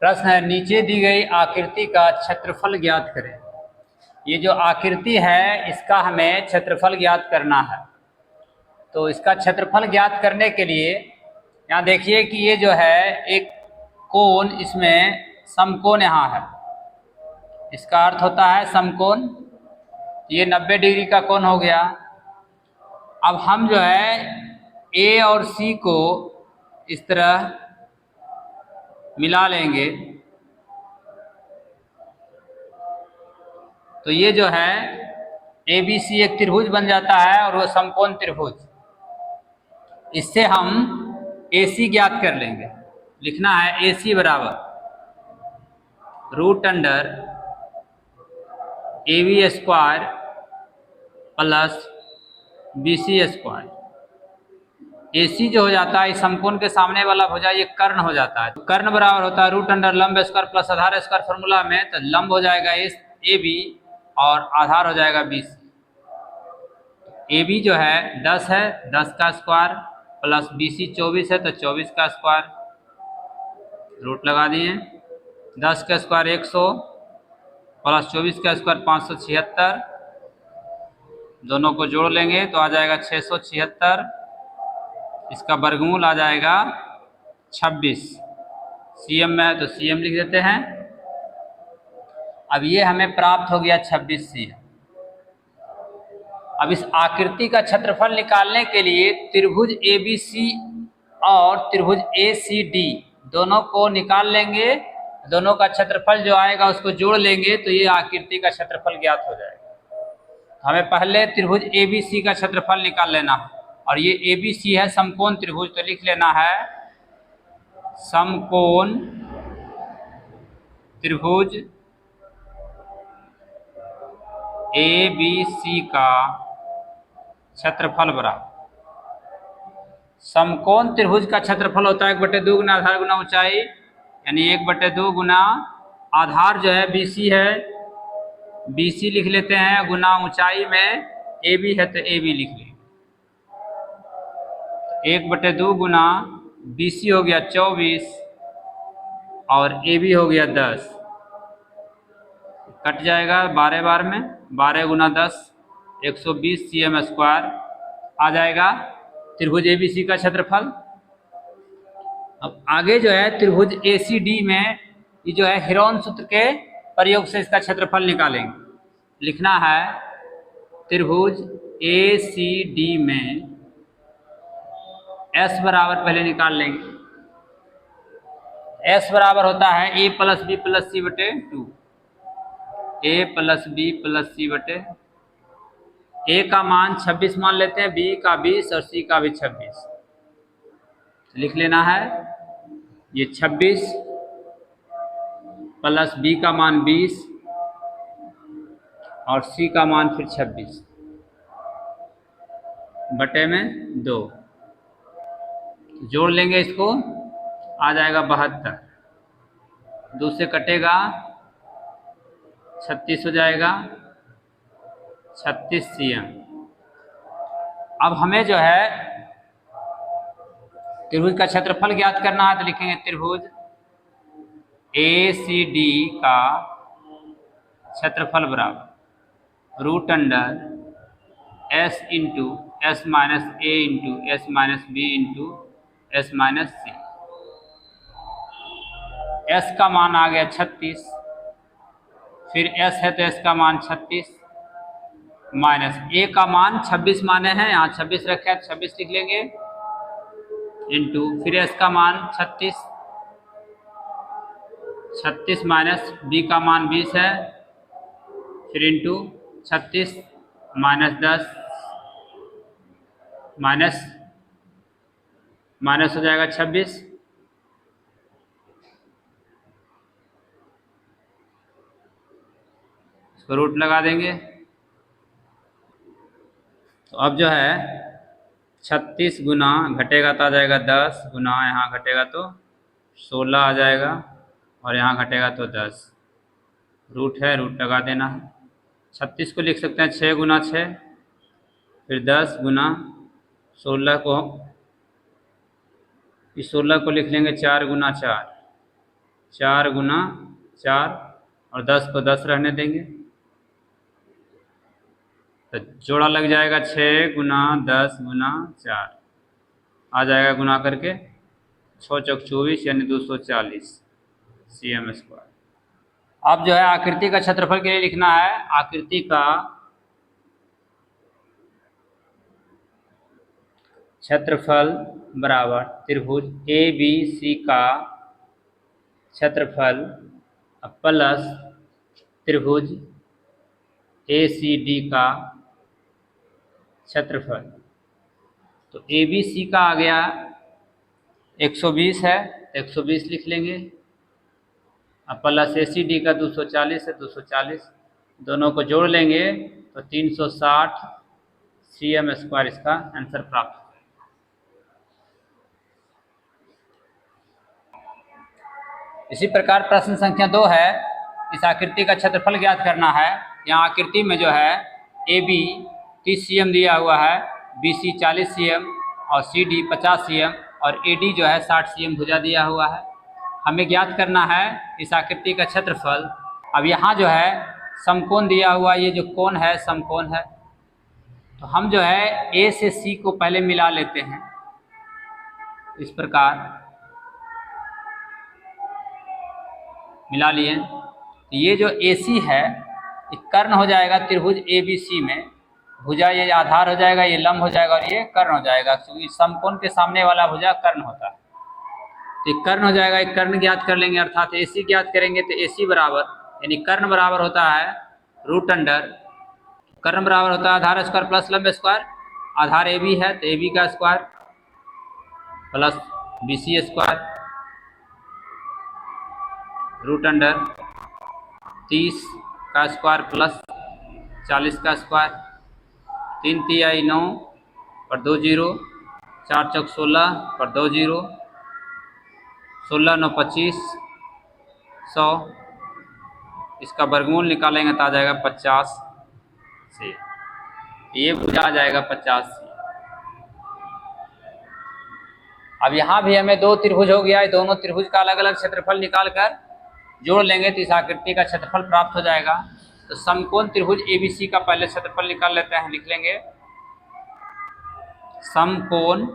प्रश्न है, नीचे दी गई आकृति का क्षेत्रफल ज्ञात करें। ये जो आकृति है इसका हमें क्षेत्रफल ज्ञात करना है। तो इसका क्षेत्रफल ज्ञात करने के लिए यहाँ देखिए कि ये जो है एक कोण, इसमें समकोण यहाँ है, इसका अर्थ होता है समकोण। ये 90 डिग्री का कोण हो गया। अब हम जो है ए और सी को इस तरह मिला लेंगे तो ये जो है ए बी सी एक त्रिभुज बन जाता है और वो समकोण त्रिभुज। इससे हम ए सी ज्ञात कर लेंगे। लिखना है ए सी बराबर √root under A B square plus B C square. A C जो हो जाता है इस समकोण के सामने वाला भुजा ये कर्ण हो जाता है। तो कर्ण बराबर होता है √अंडर लंब स्क्वायर प्लस आधार स्क्वायर फॉर्मूला में। तो लंब हो जाएगा ए बी और आधार हो जाएगा बी सी। ए बी जो है 10 है, 10 का स्क्वायर प्लस बी सी 24 है तो 24 का स्क्वायर रूट लगा दिए। 10 का स्क्वायर 100 प्लस 24 का स्क्वायर 576। दोनों को जोड़ लेंगे तो आ जाएगा 676। इसका वर्गमूल आ जाएगा 26। सीएम में है तो सीएम लिख देते हैं। अब ये हमें प्राप्त हो गया 26 सीएम। अब इस आकृति का क्षेत्रफल निकालने के लिए त्रिभुज ए बी सी और त्रिभुज ए सी डी दोनों को निकाल लेंगे। दोनों का क्षेत्रफल जो आएगा उसको जोड़ लेंगे तो ये आकृति का क्षेत्रफल ज्ञात हो जाएगा। हमें पहले त्रिभुज ए बी सी का क्षेत्रफल निकाल लेना है और ये ए बी सी है समकोण त्रिभुज। तो लिख लेना है समकोण त्रिभुज ए बी सी का क्षेत्रफल बराबर समकोण त्रिभुज का क्षेत्रफल होता है 1/2 गुना आधार गुना ऊंचाई, यानी 1/2 गुना आधार जो है बी सी है, बी सी लिख लेते हैं, गुना ऊंचाई में ए बी है तो ए बी लिख लेंगे। 1/2 गुना बी सी हो गया 24 और ए बी हो गया 10। कट जाएगा 12 बार में, 12 गुना 10 120 सीएम स्क्वायर आ जाएगा त्रिभुज ए बी सी का क्षेत्रफल। अब आगे जो है त्रिभुज ए सी डी में ये जो है हेरोन सूत्र के प्रयोग से इसका क्षेत्रफल निकालेंगे। लिखना है त्रिभुज ए सी डी में एस बराबर पहले निकाल लेंगे। एस बराबर होता है ए प्लस बी प्लस सी बटे 2। ए प्लस बी प्लस सी बटे, ए का मान 26 मान लेते हैं, बी का 20 और सी का भी 26। लिख लेना है ये 26 प्लस बी का मान 20 और सी का मान फिर 26 बटे में 2। जोड़ लेंगे इसको, आ जाएगा 72। 2 से कटेगा 36 हो जाएगा, 36 सीएम। अब हमें जो है त्रिभुज का क्षेत्रफल ज्ञात करना है तो लिखेंगे त्रिभुज ए सी डी का क्षेत्रफल बराबर √root under S into S minus A into S minus B into S minus C. S का मान आ गया 36, फिर एस है तो एस का मान 36 माइनस ए का मान 26 माने हैं, यहाँ 26 रखे हैं 26 लिख लेंगे, इंटू फिर एस का मान 36 माइनस बी का मान 20 है, फिर इंटू 36 माइनस 10 माइनस हो जाएगा 26। इसको रूट लगा देंगे तो अब जो है 36 गुना घटेगा तो आ जाएगा 10 गुना यहाँ घटेगा तो 16 आ जाएगा और यहाँ घटेगा तो 10। रूट है, रूट लगा देना है। 36 को लिख सकते हैं 6 गुना 6, फिर 10 गुना 16 को, इस 16 को लिख लेंगे 4 गुना 4 4 गुना 4 और 10 को 10 रहने देंगे, तो जोड़ा लग जाएगा 6 गुना 10 गुना 4 आ जाएगा गुना करके 6 चौक 24 यानी 240 cm स्क्वायर। अब जो है आकृति का क्षेत्रफल के लिए लिखना है। आकृति का क्षेत्रफल बराबर त्रिभुज ABC का क्षेत्रफल प्लस त्रिभुज ACD का क्षेत्रफल। तो ABC का आ गया 120 है, 120 लिख लेंगे, अब प्लस ACD का 240 है, 240, दोनों को जोड़ लेंगे तो 360 cm स्क्वायर इसका आंसर प्राप्त। इसी प्रकार प्रश्न संख्या 2 है, इस आकृति का क्षेत्रफल ज्ञात करना है। यहाँ आकृति में जो है AB 30 cm दिया हुआ है, BC 40 cm और CD 50 cm और AD जो है 60 cm भुजा दिया हुआ है। हमें ज्ञात करना है इस आकृति का क्षेत्रफल। अब यहाँ जो है समकोण दिया हुआ, ये जो कोण है समकोण है, तो हम जो है A से C को पहले मिला लेते हैं इस प्रकार, मिला लिए। तो ये जो AC है ये कर्ण हो जाएगा त्रिभुज ABC में, भुजा ये आधार हो जाएगा, ये लंब हो जाएगा और ये कर्ण हो जाएगा, क्योंकि समकोण के सामने वाला भुजा कर्ण होता है। तो ये कर्ण हो जाएगा, एक कर्ण ज्ञात कर लेंगे, अर्थात AC ज्ञात करेंगे तो AC बराबर यानी कर्ण बराबर होता है रूट अंडर, कर्ण बराबर होता है आधार स्क्वायर प्लस लंब स्क्वायर। आधार AB है तो AB का square plus BC square root under 30 का स्क्वायर प्लस 40 का स्क्वायर, 3 तिहाई 9 और 2 जीरो, 4 चौक 16 और 2 जीरो, 16 9 25 100, इसका वर्गमूल निकालेंगे तो आ जाएगा 50 से, ये भुजा आ जाएगा 50 से। अब यहाँ भी हमें 2 त्रिभुज हो गया है, दोनों त्रिभुज का अलग अलग क्षेत्रफल निकाल कर जोड़ लेंगे तो इस आकृति का क्षेत्रफल प्राप्त हो जाएगा। तो समकोण त्रिभुज ABC का पहले क्षेत्रफल निकाल लेते हैं, लिख लेंगे समकोण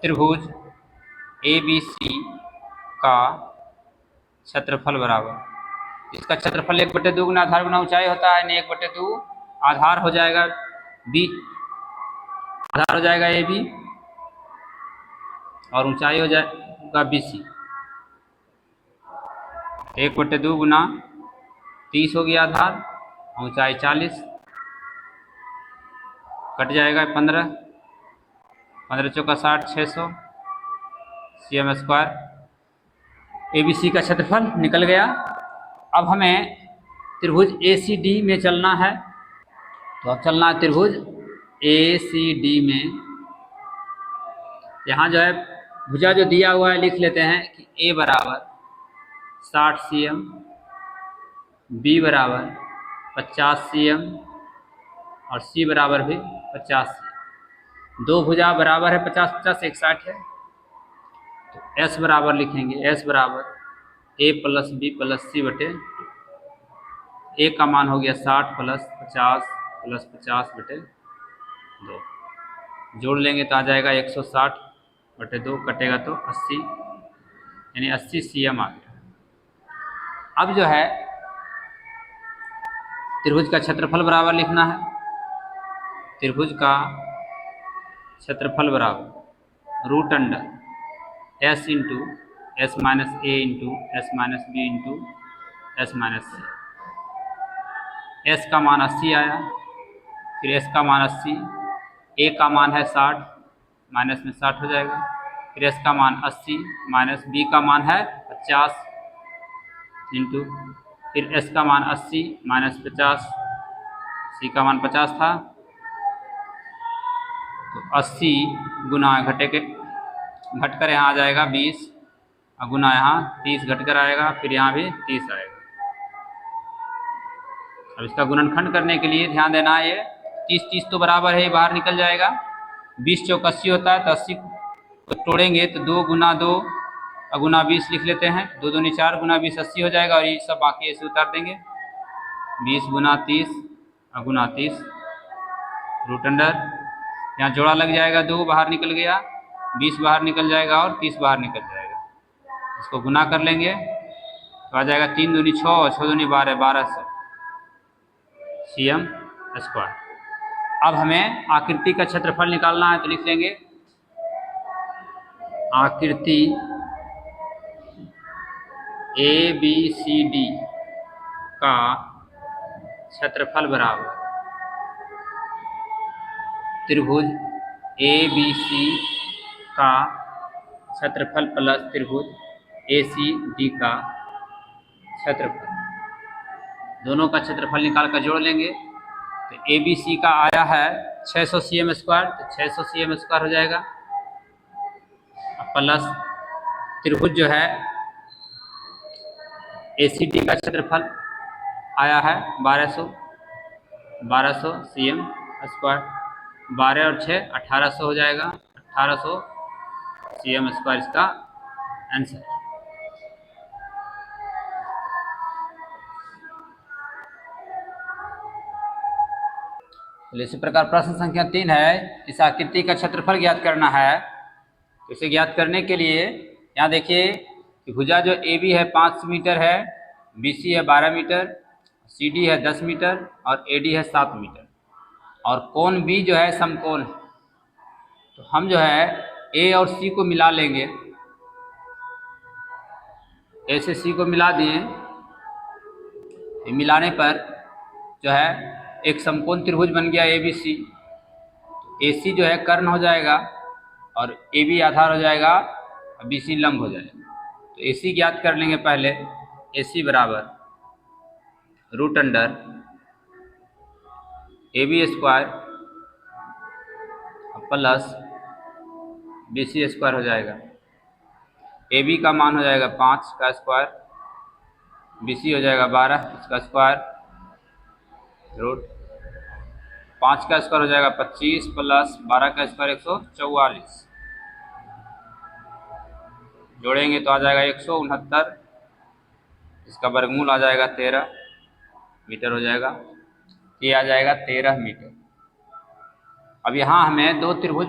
त्रिभुज ABC का क्षेत्रफल बराबर, इसका क्षेत्रफल 1/2 गुना आधार गुना ऊंचाई होता है, यानी 1/2 आधार हो जाएगा B, आधार हो जाएगा AB और ऊंचाई हो जाएगा BC। 1/2 गुना 30 हो गया आधार, ऊंचाई 40, कट जाएगा 15, 15 चौका 60, 600 cm स्क्वायर। ABC का क्षेत्रफल निकल गया। अब हमें त्रिभुज ACD में चलना है, तो अब चलना है त्रिभुज ACD में। यहाँ जो है भुजा जो दिया हुआ है लिख लेते हैं कि A बराबर 60 cm, B बराबर 50 cm और C बराबर भी 50 cm। दो भुजा बराबर है 50 50, एक 60 है, तो S बराबर लिखेंगे, S बराबर A plus B plus C बटे, A का मान हो गया 60 प्लस 50 प्लस 50 बटे 2, जोड़ लेंगे तो आ जाएगा 160 बटे 2, कटेगा तो 80 यानी 80 cm आ गया। अब जो है त्रिभुज का क्षेत्रफल बराबर लिखना है, त्रिभुज का क्षेत्रफल बराबर root under S into S minus A into S minus B into S minus C। S का मान 80 आया, फिर S का मान 80, A का मान है 60, माइनस में 60 हो जाएगा, फिर S का मान 80 माइनस B का मान है 50 इंटू फिर S का मान 80 माइनस 50, C का मान 50 था, तो 80 गुना घट कर यहाँ आ जाएगा 20 और गुना यहाँ 30 घट कर आएगा, फिर यहाँ भी 30 आएगा। अब इसका गुणनखंड करने के लिए ध्यान देना है, ये 30 तो बराबर है, ये बाहर निकल जाएगा, 20 चौक 80 होता है, तो 80 को तोड़ेंगे तो 2 गुना 2 गुना 20 लिख लेते हैं, 2 दूनी 4 गुना 20 80 हो जाएगा और ये सब बाकी ऐसे उतार देंगे। 20 गुना 30 गुना 30 रूट अंडर, यहाँ जोड़ा लग जाएगा, 2 बाहर निकल गया, 20 बाहर निकल जाएगा और 30 बाहर निकल जाएगा। इसको गुना कर लेंगे तो आ जाएगा 3 दूनी 6 और 6 दूनी 12, 1200 cm²। अब हमें आकृति का क्षेत्रफल निकालना है, तो लिख लेंगे आकृति ABCD का क्षेत्रफल बराबर त्रिभुज ABC का क्षेत्रफल प्लस त्रिभुज ACD का क्षेत्रफल, दोनों का क्षेत्रफल निकाल कर जोड़ लेंगे। तो ABC का आया है 600 cm², तो 600 cm² हो जाएगा, प्लस त्रिभुज जो है ACD का क्षेत्रफल आया है 1200 cm², 12 और 6 1800 हो जाएगा, 1800 cm² इसका आंसर। इसी प्रकार प्रश्न संख्या 3 है, इस आकृति का क्षेत्रफल ज्ञात करना है। तो इसे ज्ञात करने के लिए यहाँ देखिए कि भुजा जो AB है 5 मीटर है, BC है 12 मीटर, CD है 10 मीटर और AD है 7 मीटर, और कोण B जो है समकोण है। तो हम जो है A और C को मिला लेंगे, A से C को मिला दिए, मिलाने पर जो है एक समकोण त्रिभुज बन गया ABC। AC जो है कर्ण हो जाएगा और AB आधार हो जाएगा और BC लंब हो जाएगा। तो AC ज्ञात कर लेंगे पहले, AC बराबर root under AB² plus BC² हो जाएगा। AB का मान हो जाएगा 5 का स्क्वायर, BC हो जाएगा 12 इसका स्क्वायर, रूट 5 का स्क्वायर हो जाएगा 25 प्लस 12 का स्क्वायर 144, जोड़ेंगे तो आ जाएगा 169, इसका वर्गमूल आ जाएगा 13 मीटर हो जाएगा, ये आ जाएगा 13 मीटर। अब यहाँ हमें 2 त्रिभुज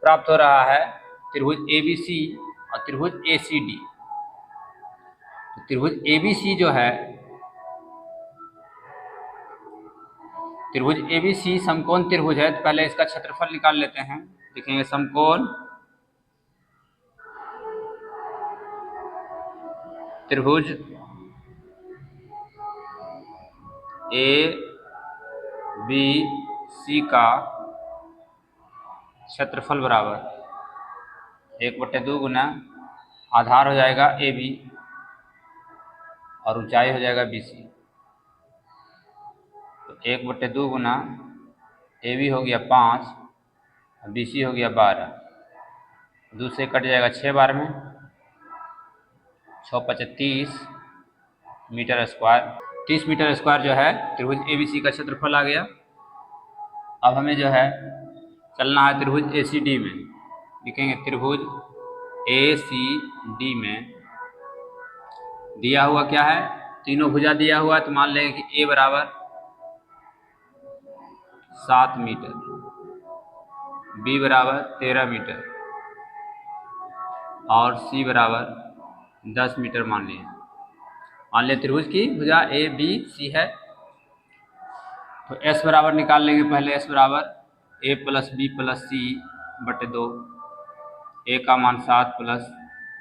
प्राप्त हो रहा है, त्रिभुज ABC और त्रिभुज ACD। तो त्रिभुज ABC जो है, त्रिभुज ABC समकोण त्रिभुज है, तो पहले इसका क्षेत्रफल निकाल लेते हैं। देखेंगे समकोण त्रिभुज ABC का क्षेत्रफल बराबर 1/2 गुना आधार हो जाएगा AB और ऊंचाई हो जाएगा BC। तो 1/2 गुना AB हो गया 5 और BC हो गया 12, 2 से कट जाएगा 6 बार में, 6 × 30 मीटर स्क्वायर, 30 मीटर स्क्वायर जो है त्रिभुज ABC का क्षेत्रफल आ गया। अब हमें जो है चलना है त्रिभुज ACD में। लिखेंगे त्रिभुज ACD में दिया हुआ क्या है, तीनों भुजा दिया हुआ है, तो मान लेंगे कि A बराबर 7 मीटर, B बराबर 13 मीटर और C बराबर 10 मीटर मान लिए त्रिभुज की भुजा ABC है। तो S बराबर निकाल लेंगे पहले, S बराबर A + B + C/2, A का मान 7 प्लस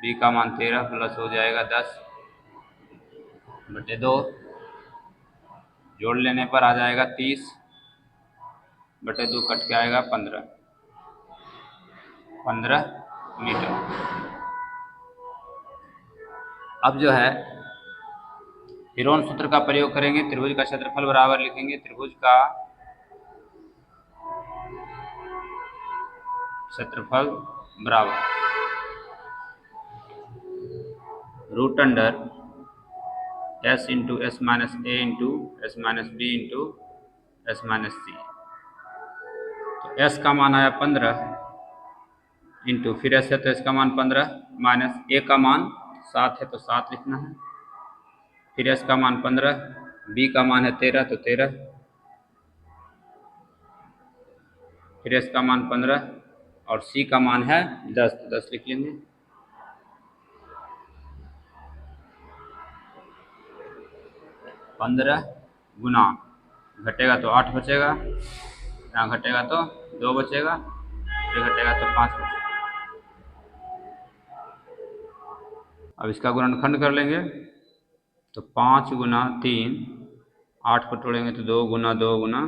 B का मान 13 प्लस हो जाएगा 10/2, जोड़ लेने पर आ जाएगा 30/2 कट के आएगा 15 मीटर। अब जो है हीरोन सूत्र का प्रयोग करेंगे, त्रिभुज का क्षेत्रफल बराबर लिखेंगे त्रिभुज का क्षेत्रफल बराबर root under S × S - A × S - B × S - C। तो S का मान आया 15 इंटू फिर एस है तो इसका मान 15 माइनस ए का मान 7 है तो 7 लिखना है, फिर एस का मान 15, बी का मान है 13 तो 13, फिर एस का मान 15 और सी का मान है 10 तो 10 लिख लेंगे। पंद्रह गुना घटेगा तो 8 बचेगा, यहाँ घटेगा तो 2 बचेगा, फिर घटेगा तो 5 बचेगा। अब इसका गुणनखंड कर लेंगे तो 5 गुना 3, 8 को तोड़ेंगे तो 2 गुना 2 गुना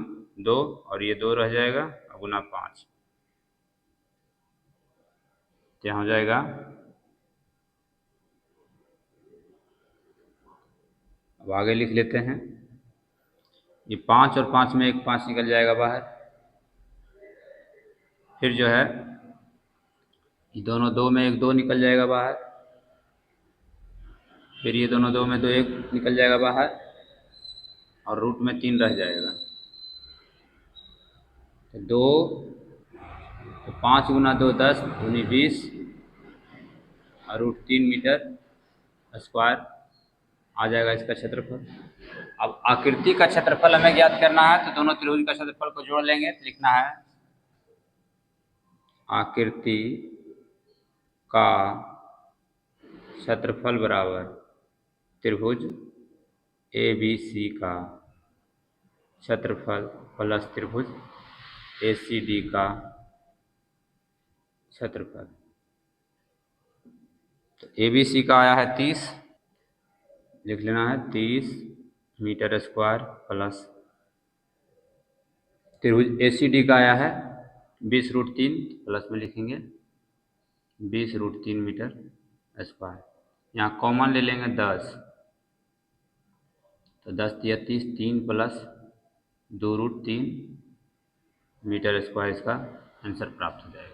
2 और ये 2 रह जाएगा और गुना 5, तो यहाँ हो जाएगा अब आगे लिख लेते हैं, ये 5 और 5 में एक 5 निकल जाएगा बाहर, फिर जो है ये दोनों 2 में एक 2 निकल जाएगा बाहर, फिर ये दोनों 2 में 2 1 निकल जाएगा बाहर और रूट में 3 रह जाएगा, तो 2 तो 5 गुना 2 10 दूनी 20 और रूट 3 मीटर स्क्वायर आ जाएगा इसका क्षेत्रफल। अब आकृति का क्षेत्रफल हमें ज्ञात करना है तो दोनों त्रिभुज का क्षेत्रफल को जोड़ लेंगे तो लिखना है आकृति का क्षेत्रफल बराबर त्रिभुज ABC का क्षेत्रफल प्लस त्रिभुज ACD का क्षेत्रफल। तो ABC का आया है 30, लिख लेना है 30 मीटर स्क्वायर प्लस त्रिभुज ACD का आया है 20 रूट 3 प्लस में लिखेंगे 20 रूट 3 मीटर स्क्वायर। यहाँ कॉमन ले लेंगे 10 तो 10 दिया 30, 3 प्लस 2 रूट 3 मीटर स्क्वायर इसका आंसर प्राप्त हो जाएगा।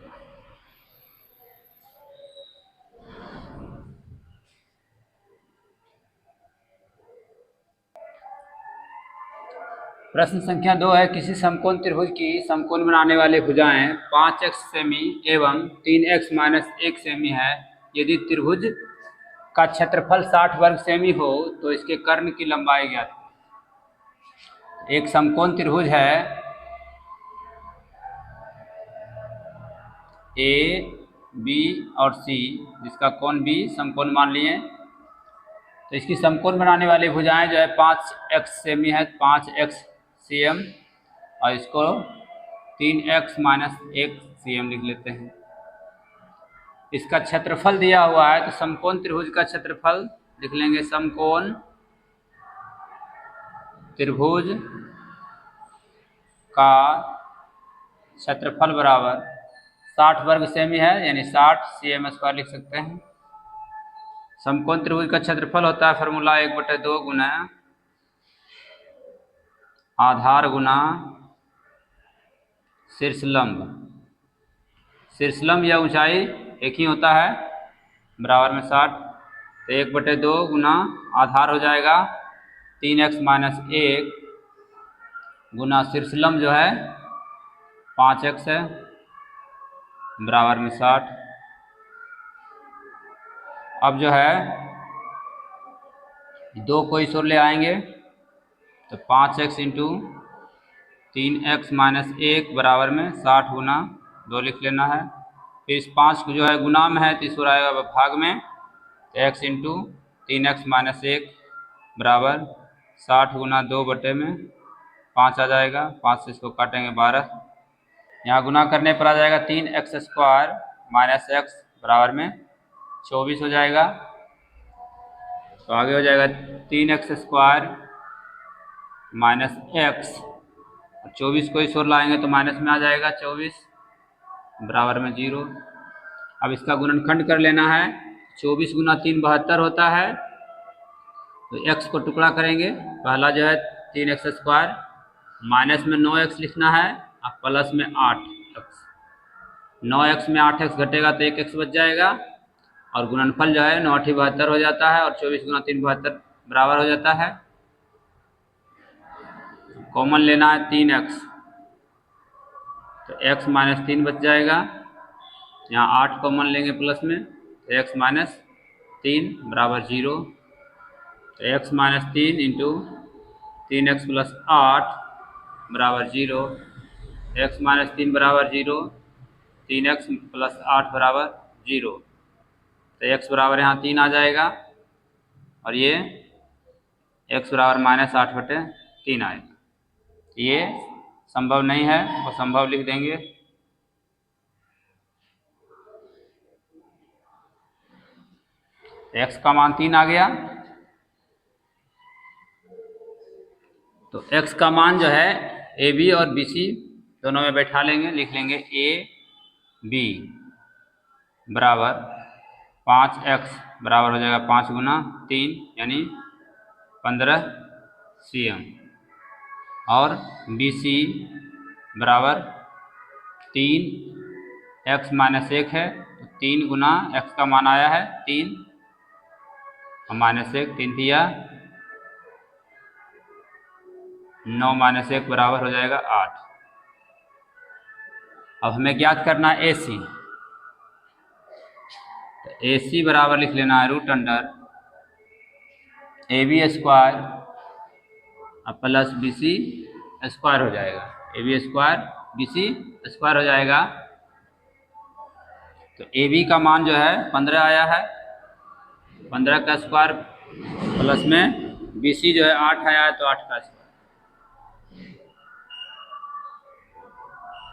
प्रश्न संख्या 2 है, किसी समकोण त्रिभुज की समकोण बनाने वाली भुजाएं 5x सेमी एवं 3x माइनस 1 सेमी है। यदि त्रिभुज का क्षेत्रफल 60 वर्ग सेमी हो तो इसके कर्ण की लंबाई ज्ञात करें। एक समकोण त्रिभुज है ए बी और सी, जिसका कोण बी समकोण मान लिए, तो इसकी समकोण बनाने वाली भुजाएं जो है 5x सेमी है 5x cm और इसको 3x माइनस 1 cm लिख लेते हैं। इसका क्षेत्रफल दिया हुआ है तो समकोण त्रिभुज का क्षेत्रफल लिख लेंगे समकोण त्रिभुज का क्षेत्रफल बराबर 60 वर्ग सेमी है यानी 60 cm स्क्वायर लिख सकते हैं। समकोण त्रिभुज का क्षेत्रफल होता है फार्मूला 1/2 गुना आधार गुना शीर्षलंब। शीर्षलंब या ऊंचाई एक ही होता है बराबर में 60, तो 1/2 गुना आधार हो जाएगा 3x माइनस 1 गुना शीर्षलंब जो है 5x है बराबर में 60। अब जो है 2 को इस ओर ले आएंगे तो 5x इंटू 3x माइनस 1 बराबर में 60 गुना 2 लिख लेना है। फिर इस 5 को जो है गुना में है तो इस ओर आएगा भाग में, तो x इंटू 3x माइनस 1 बराबर 60 गुना 2 बटे में 5 आ जाएगा। 5 से इसको काटेंगे 12, यहाँ गुना करने पर आ जाएगा 3x स्क्वायर माइनस x बराबर में 24 हो जाएगा। तो आगे हो जाएगा 3x स्क्वायर माइनस x, 24 को इस ओर लाएंगे तो माइनस में आ जाएगा 24 बराबर में 0। अब इसका गुणनखंड कर लेना है, 24 गुना 3 72 होता है, तो x को टुकड़ा करेंगे, पहला जो है 3x स्क्वायर माइनस में 9x लिखना है और प्लस में 8x, 9x में 8x घटेगा तो 1x बच जाएगा और गुणनफल जो है 9 72 हो जाता है और 24 गुना 3 72 बराबर हो जाता है। कॉमन लेना है 3x, तो x माइनस 3 बच जाएगा यहाँ 8 कॉमन लेंगे प्लस में, तो x माइनस 3 बराबर 0। तो x minus 3 into 3x plus 8 बराबर 0। x माइनस 3 बराबर 0, 3x प्लस 8 बराबर 0। तो x बराबर यहाँ 3 आ जाएगा और ये x बराबर माइनस 8/3 आएगा। ये संभव नहीं है, वो संभव लिख देंगे। x का मान 3 आ गया, तो x का मान जो है ए बी और बी सी दोनों में बैठा लेंगे, लिख लेंगे ए बी बराबर 5x बराबर हो जाएगा 5 गुना 3 यानी 15 cm, और बी सी बराबर 3x माइनस 1 है, तो 3 गुना x का मान आया है 3 और माइनस 1, 3 दिया 9 माइनस 1 बराबर हो जाएगा 8। अब हमें ज्ञात करना है AC, तो AC बराबर लिख लेना है root under A B square plus B C square हो जाएगा, A B square B C square हो जाएगा। तो ए बी का मान जो है 15 आया है, 15 का स्क्वायर प्लस में बी सी जो है 8 आया है, तो 8 का स्क्वायर,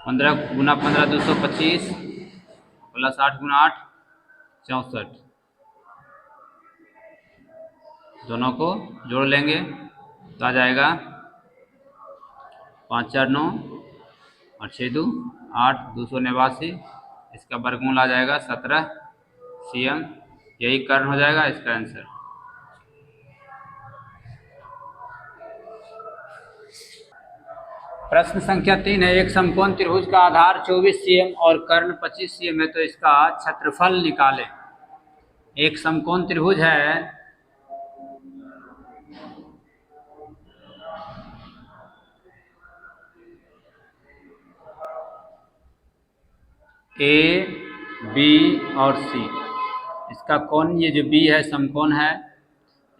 15 गुना 15 225 प्लस 8 गुना 8 64, दोनों को जोड़ लेंगे तो आ जाएगा 5 4 9 और 6 2 8 289, इसका वर्गमूल आ जाएगा 17 cm। यही कर्ण हो जाएगा इसका आंसर। प्रश्न संख्या 3 है, एक समकोण त्रिभुज का आधार 24 cm और कर्ण 25 cm है, तो इसका क्षेत्रफल निकालें। एक समकोण त्रिभुज है ए बी और सी, इसका कोण ये जो बी है समकोण है,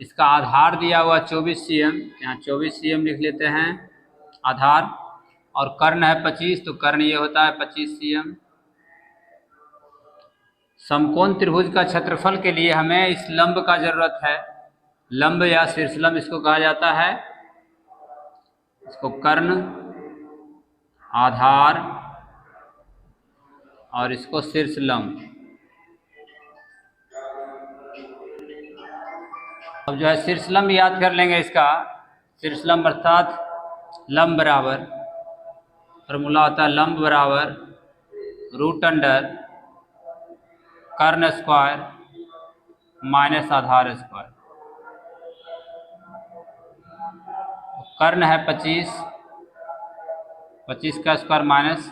इसका आधार दिया हुआ 24 cm, यहाँ 24 cm लिख लेते हैं आधार, और कर्ण है 25, तो कर्ण ये होता है 25 cm। समकोण त्रिभुज का क्षेत्रफल के लिए हमें इस लंब का जरूरत है, लंब या शीर्षलंब इसको कहा जाता है, इसको कर्ण, आधार और इसको शीर्षलंब। अब जो है शीर्षलंब याद कर लेंगे, इसका शीर्षलंब अर्थात लंब बराबर, फॉर्मूला होता है लंब बराबर रूट अंडर कर्ण स्क्वायर माइनस आधार स्क्वायर। कर्ण है 25, 25 का स्क्वायर माइनस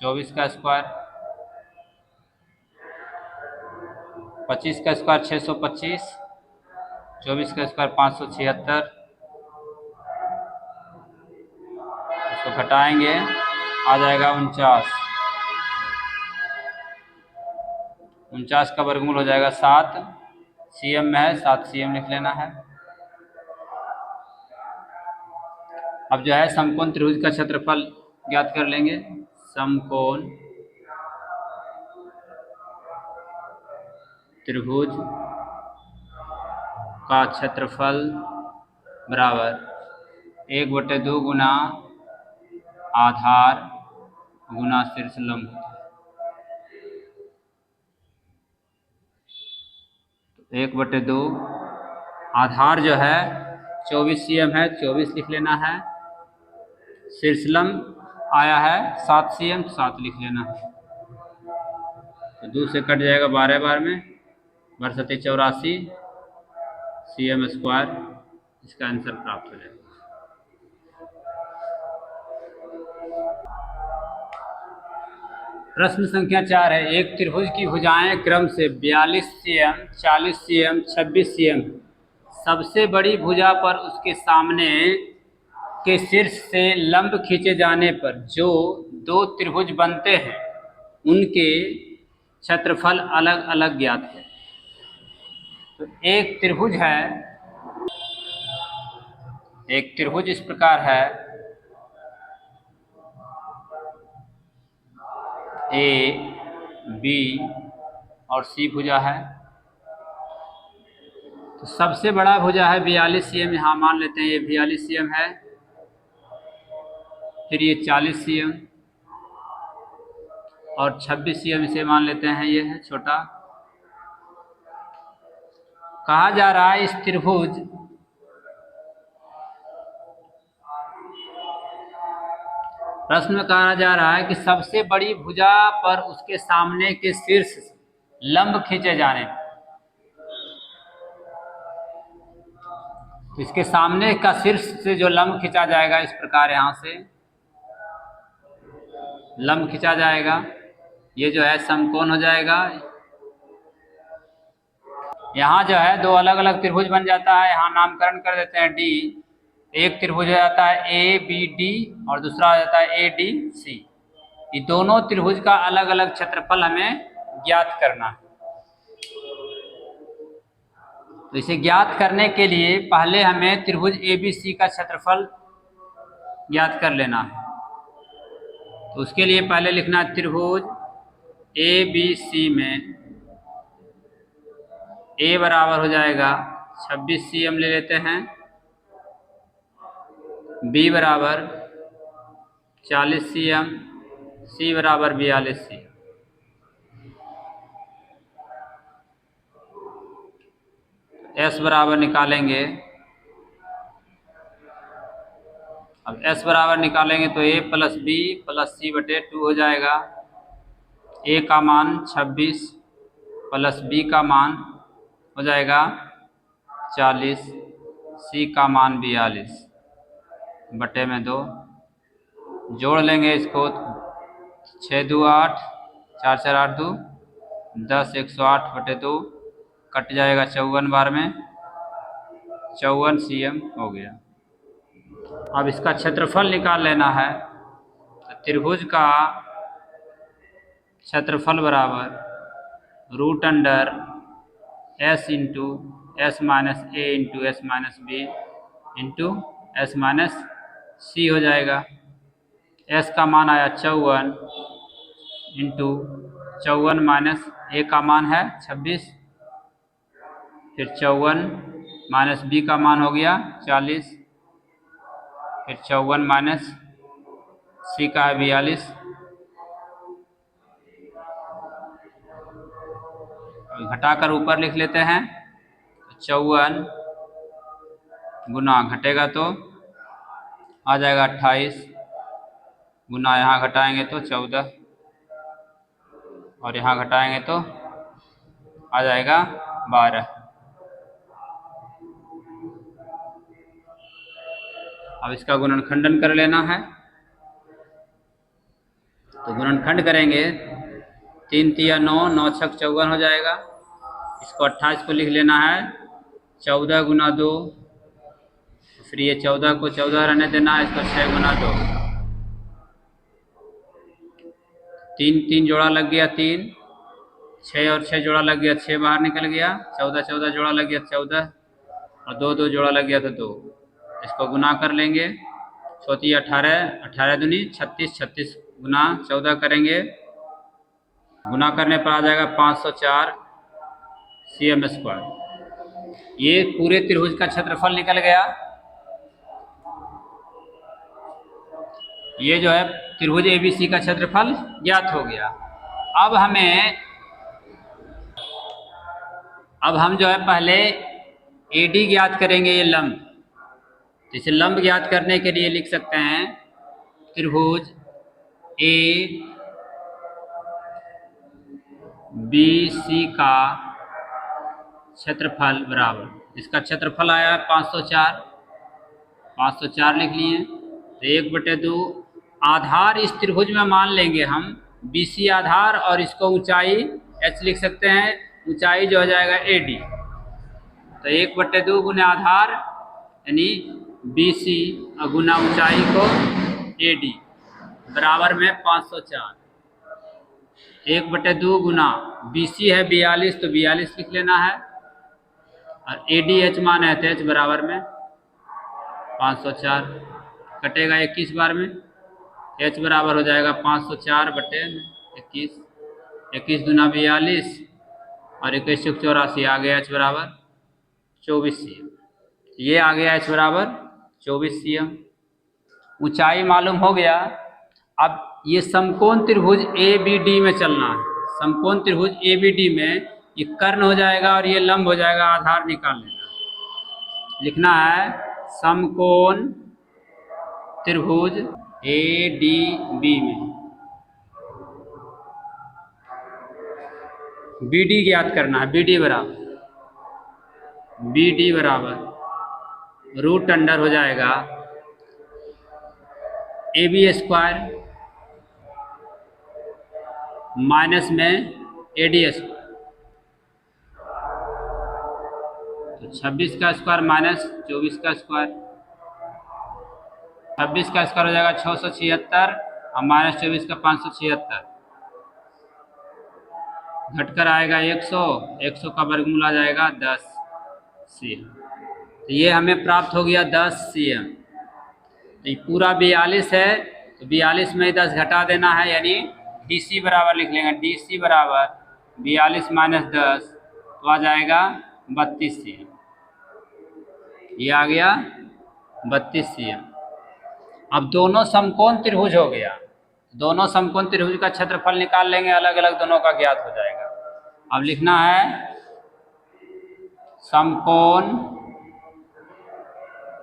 24 का स्क्वायर, 25 का स्क्वायर 625, 24 का स्क्वायर 576, इसको घटाएंगे आ जाएगा 49, 49 का वर्गमूल हो जाएगा 7 cm में है, 7 cm लिख लेना है। अब जो है समकोण त्रिभुज का क्षेत्रफल ज्ञात कर लेंगे, समकोण त्रिभुज का क्षेत्रफल बराबर 1/2 गुना आधार गुना शीर्षलंब। 1/2 आधार जो है 24 cm है, 24 लिख लेना है, शीर्षलंब आया है 7 cm, 7 लिख लेना है, तो 2 से कट जाएगा 12 बार में, 12 84 cm स्क्वायर, इसका आंसर प्राप्त हो जाएगा। प्रश्न संख्या 4 है, एक त्रिभुज की भुजाएं क्रम से 42 cm, 40 cm, 26 cm, सबसे बड़ी भुजा पर उसके सामने के शीर्ष से लंब खींचे जाने पर जो दो त्रिभुज बनते हैं उनके क्षेत्रफल अलग अलग ज्ञात है। तो एक त्रिभुज इस प्रकार है, ए बी और सी भुजा है। तो सबसे बड़ा भुजा है 42 cm, यहाँ मान लेते हैं ये 42 cm है। फिर ये 40 cm और 26 cm इसे मान लेते हैं, ये है छोटा। कहा जा रहा है इस त्रिभुज प्रश्न में कहा जा रहा है कि सबसे बड़ी भुजा पर उसके सामने के शीर्ष लंब खींचे जाने। तो इसके सामने का शीर्ष से जो लंब खींचा जाएगा, इस प्रकार यहां से लंब खींचा जाएगा, ये जो है समकोण हो जाएगा। यहाँ जो है दो अलग अलग त्रिभुज बन जाता है, यहाँ नामकरण कर देते हैं डी। एक त्रिभुज हो जाता है ए बी डी और दूसरा हो जाता है ए डी सी। ये दोनों त्रिभुज का अलग अलग क्षेत्रफल हमें ज्ञात करना है। तो इसे ज्ञात करने के लिए पहले हमें त्रिभुज ए बी सी का क्षेत्रफल ज्ञात कर लेना है। तो उसके लिए पहले लिखना है त्रिभुज ए बी सी में ए बराबर हो जाएगा 26 cm ले लेते हैं, बी बराबर 40 cm, सी बराबर 42 cm। एस बराबर निकालेंगे। अब एस बराबर निकालेंगे तो ए प्लस बी प्लस सी बटे 2 हो जाएगा। ए का मान 26 प्लस बी का मान हो जाएगा 40, सी का मान 42 बटे में 2। जोड़ लेंगे इसको, 6 2 8, 4 4 8 2 10, 108 बटे 2 कट जाएगा 54 बार में, 54 cm हो गया। अब इसका क्षेत्रफल निकाल लेना है। तो त्रिभुज का क्षेत्रफल बराबर root under S into S minus A into S minus B into S minus C हो जाएगा। एस का मान आया 54 इंटू 54 माइनस ए का मान है 26, फिर 54 माइनस बी का मान हो गया 40, फिर 54 माइनस सी का है 42। घटाकर ऊपर लिख लेते हैं। 54 गुना घटेगा तो आ जाएगा 28, गुना यहाँ घटाएंगे तो 14 और यहाँ घटाएंगे तो आ जाएगा 12। अब इसका गुणनखंडन कर लेना है। तो गुणनखंड करेंगे, 3 तिया 9, 9 छक 54 हो जाएगा। इसको 28 को लिख लेना है 14 गुना 2, फिर ये 14 को 14 रहने देना है, इसको 6 गुना 2, 3 3 जोड़ा लग गया 3, 6 और 6 जोड़ा लग गया 6 बाहर निकल गया, 14 14 जोड़ा लग गया 14 और 2 2 जोड़ा लग गया तो 2। इसको गुना कर लेंगे, 14 18, 18 दूनी 36, 36 गुना 14 करेंगे, गुना करने पर आ जाएगा 504 cm स्क्वायर। ये पूरे त्रिभुज का क्षेत्रफल निकल गया। ये जो है त्रिभुज एबीसी का क्षेत्रफल ज्ञात हो गया। अब हम जो है पहले एडी ज्ञात करेंगे, ये लंब। इसे लंब ज्ञात करने के लिए लिख सकते हैं त्रिभुज ए बी सी का क्षेत्रफल बराबर, इसका क्षेत्रफल आया 504, 504 लिख लिए। तो 1/2 आधार इस त्रिभुज में मान लेंगे हम BC आधार, और इसको ऊंचाई H लिख सकते हैं, ऊंचाई जो हो जाएगा AD। तो 1/2 गुना आधार यानी BC और गुना ऊंचाई को AD बराबर में 504। 1/2 गुना BC है 42, तो 42 लिख लेना है। और ADH मान है तो H बराबर में 504, कटेगा 21 बार में, H बराबर हो जाएगा 504/21, 21 दूना 42 और 21 चौक 84, आ गया H बराबर 24 cm। ये आ गया H बराबर 24 cm। ऊंचाई मालूम हो गया। अब ये समकोण त्रिभुज ABD में चलना है। समकोण त्रिभुज ABD में ये कर्ण हो जाएगा और ये लंब हो जाएगा, आधार निकाल लेना। लिखना है समकोण त्रिभुज ADB में BD ज्ञात करना है। BD बराबर रूट अंडर हो जाएगा AB स्क्वायर माइनस में AD स्क्वायर, तो 26 का स्क्वायर माइनस 24 का स्क्वायर, 26 का स्क्वायर हो जाएगा 676 और माइनस 24 का 576, घटकर आएगा 100, 100 का वर्गमूल आ जाएगा 10 cm। तो ये हमें प्राप्त हो गया 10 cm। तो ये पूरा 42 है, तो 42 में 10 घटा देना है, यानी DC बराबर लिख लेंगे, DC बराबर 42 माइनस 10, तो आ जाएगा 32 cm। ये आ गया 32 cm। अब दोनों समकोण त्रिभुज हो गया, दोनों समकोण त्रिभुज का क्षेत्रफल निकाल लेंगे, अलग अलग दोनों का ज्ञात हो जाएगा। अब लिखना है समकोण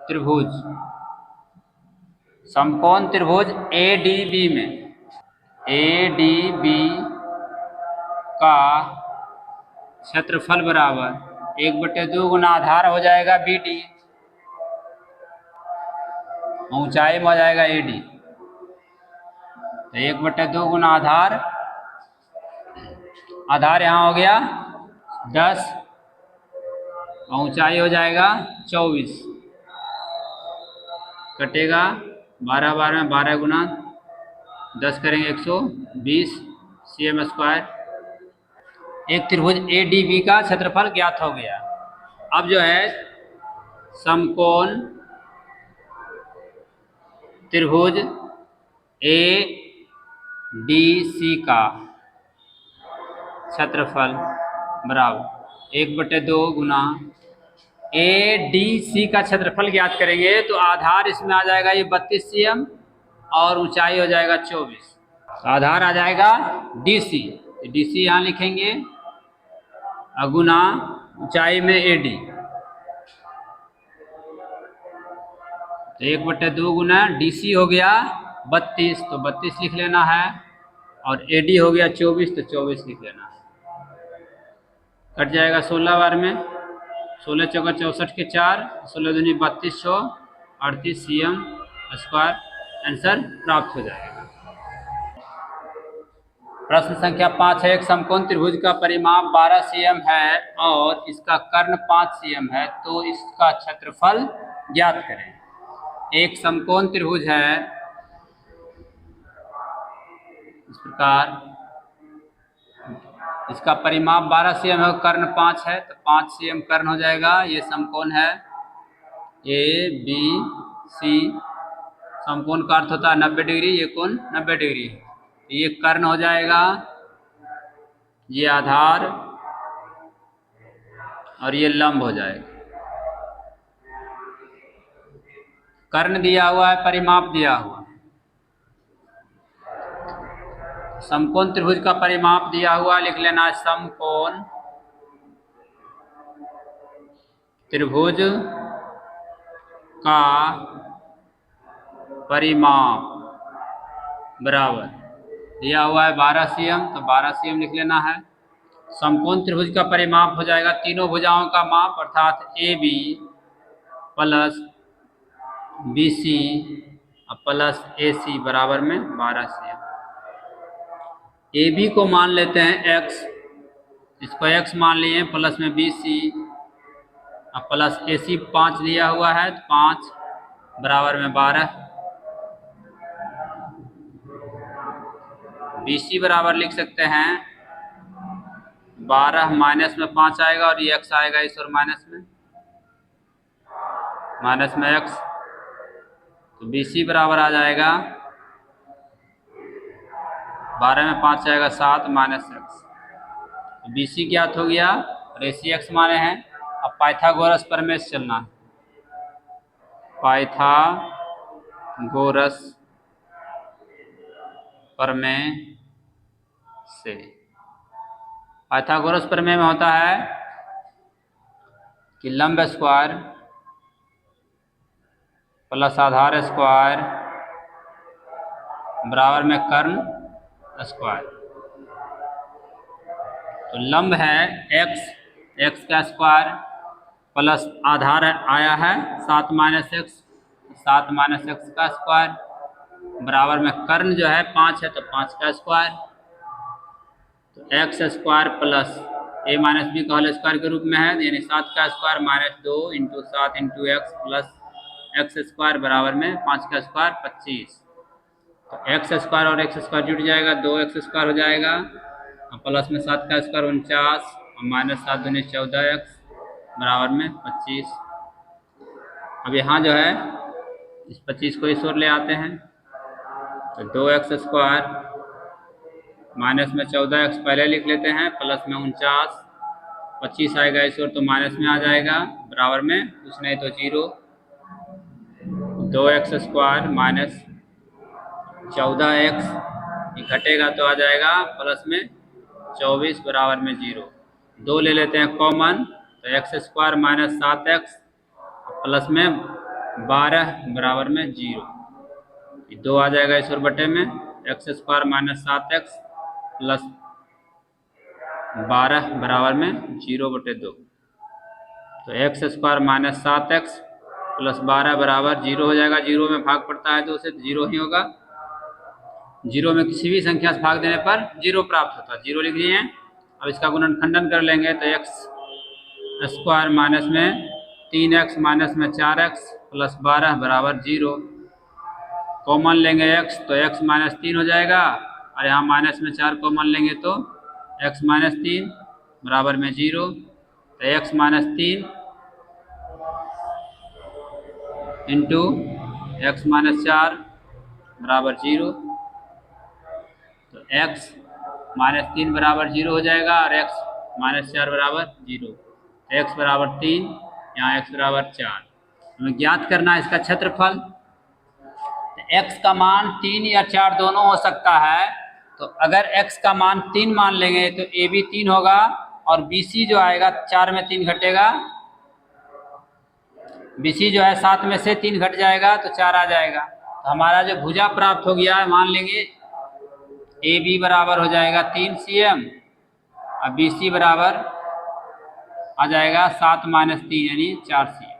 त्रिभुज, समकोण त्रिभुज ADB में ADB का क्षेत्रफल बराबर 1/2 गुना आधार हो जाएगा BD, ऊंचाई में हो जाएगा AD, तो 1/2 गुना आधार, आधार यहाँ हो गया 10 और ऊंचाई हो जाएगा 24, कटेगा 12 बार में 12 गुना 10 करेंगे 120 cm स्क्वायर। एक त्रिभुज ADB का क्षेत्रफल ज्ञात हो गया। अब जो है समकोण त्रिभुज ADC का क्षेत्रफल बराबर 1/2 गुना ADC का क्षेत्रफल ज्ञात करेंगे, तो आधार इसमें आ जाएगा ये 32 cm और ऊंचाई हो जाएगा 24, तो आधार आ जाएगा DC, तो DC यहाँ लिखेंगे, गुना ऊंचाई में AD, तो 1/2 गुना DC हो गया 32, तो 32 लिख लेना है, और AD हो गया 24, तो 24 लिख लेना है। कट जाएगा 16 बार में, 16 चौका 64 के 4, 16 दूनी 32, 38 cm स्क्वायर, आंसर प्राप्त हो जाएगा। प्रश्न संख्या 5 है, एक समकोण त्रिभुज का परिमाप 12 cm है और इसका कर्ण 5 cm है, तो इसका क्षेत्रफल ज्ञात करें। एक समकोण त्रिभुज है इस प्रकार, इसका परिमाप 12 cm है, कर्ण 5 है, तो 5 cm कर्ण हो जाएगा। ये समकोण है ABC, समकोण का अर्थ होता है 90 डिग्री, ये कोण 90 डिग्री है, ये कर्ण हो जाएगा, ये आधार और ये लंब हो जाएगा। कर्ण दिया हुआ है, परिमाप दिया हुआ है, समकोण त्रिभुज का परिमाप दिया हुआ, लिख लेना है समकोण त्रिभुज का परिमाप बराबर दिया हुआ है 12 cm, तो 12 cm लिख लेना है। समकोण त्रिभुज का परिमाप हो जाएगा तीनों भुजाओं का माप, अर्थात AB plus BC plus AC बराबर में 12 cm। AB को मान लेते हैं x, इसको x मान लिए, प्लस में BC प्लस AC 5 दिया हुआ है, तो 5 बराबर में 12, BC बराबर लिख सकते हैं 12 माइनस में 5 आएगा और ये x आएगा इस और माइनस में x, तो BC बराबर आ जाएगा 12 में 5 आएगा 7 माइनस x। तो BC ज्ञात हो गया और AC x माने हैं। अब पाइथागोरस प्रमेय से चलना है। पाइथागोरस प्रमेय से, पाइथागोरस प्रमेय में होता है कि लंब स्क्वायर प्लस आधार स्क्वायर बराबर में कर्ण स्क्वायर। तो लंब है x का स्क्वायर प्लस आधार आया है 7 माइनस x, 7 माइनस x का स्क्वायर बराबर में कर्ण जो है 5 है तो 5 का स्क्वायर, तो x square plus a minus B का होल स्क्वायर के रूप में है, यानी 7 का square minus 2 into 7 into X plus x square बराबर में 5 का स्क्वायर 25। तो x स्क्वायर और x स्क्वायर जुट जाएगा, 2x स्क्वायर हो जाएगा और प्लस में 7 का स्क्वायर 49 और माइनस 7 दूनी 14x बराबर में 25। अब यहाँ जो है इस 25 को इस ओर ले आते हैं, तो 2x स्क्वायर माइनस में 14x पहले लिख लेते हैं प्लस में 49, 25 आएगा इस ओर तो माइनस में आ जाएगा बराबर में कुछ नहीं तो 0, 2x स्क्वायर माइनस 14x घटेगा तो आ जाएगा प्लस में 24 बराबर में 0। 2 ले लेते हैं कॉमन, तो x square minus 7x plus में 12 बराबर में 0, 2 आ जाएगा इस और बटे में x square minus 7x plus 12 बराबर में 0/2। तो x square minus 7x plus 12 बराबर 0 हो जाएगा। 0 में भाग पड़ता है तो उसे 0 ही होगा। 0 में किसी भी संख्या से भाग देने पर 0 प्राप्त होता है, 0 लिख लिए हैं। अब इसका गुणनखंडन कर लेंगे तो x स्क्वायर माइनस में 3x माइनस में 4x प्लस 12 बराबर 0। कॉमन लेंगे x तो x माइनस 3 हो जाएगा और यहाँ माइनस में 4 कॉमन लेंगे तो x माइनस 3 बराबर में 0। तो x minus 3 into x minus 4 बराबर 0। तो x माइनस 3 बराबर 0 हो जाएगा और x माइनस 4 बराबर 0। तो x बराबर 3, यहाँ x बराबर 4। हमें ज्ञात करना है इसका क्षेत्रफल। तो x का मान 3 या 4 दोनों हो सकता है। तो अगर x का मान 3 मान लेंगे तो a भी 3 होगा और BC जो आएगा 4 में 3 घटेगा, BC जो है 7 में से 3 घट जाएगा तो 4 आ जाएगा। तो हमारा जो भुजा प्राप्त हो गया है, मान लेंगे AB बराबर हो जाएगा 3 cm और BC बराबर आ जाएगा 7 माइनस 3 यानी 4 cm।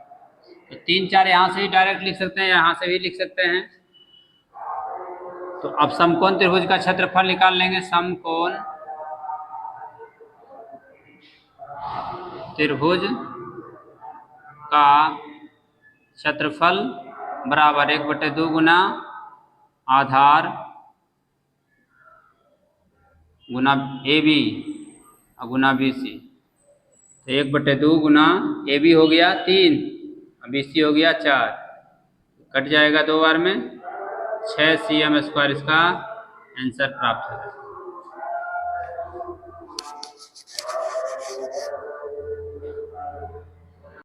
तो 3 4 यहाँ से ही डायरेक्ट लिख सकते हैं, यहाँ से भी लिख सकते हैं। तो अब समकोण त्रिभुज का क्षेत्रफल निकाल लेंगे। समकोण त्रिभुज का क्षेत्रफल बराबर 1/2 गुना आधार गुना AB और गुना BC। तो 1/2 गुना AB हो गया 3 और BC हो गया 4, कट जाएगा 2 बार में 6 cm स्क्वायर इसका आंसर प्राप्त होगा।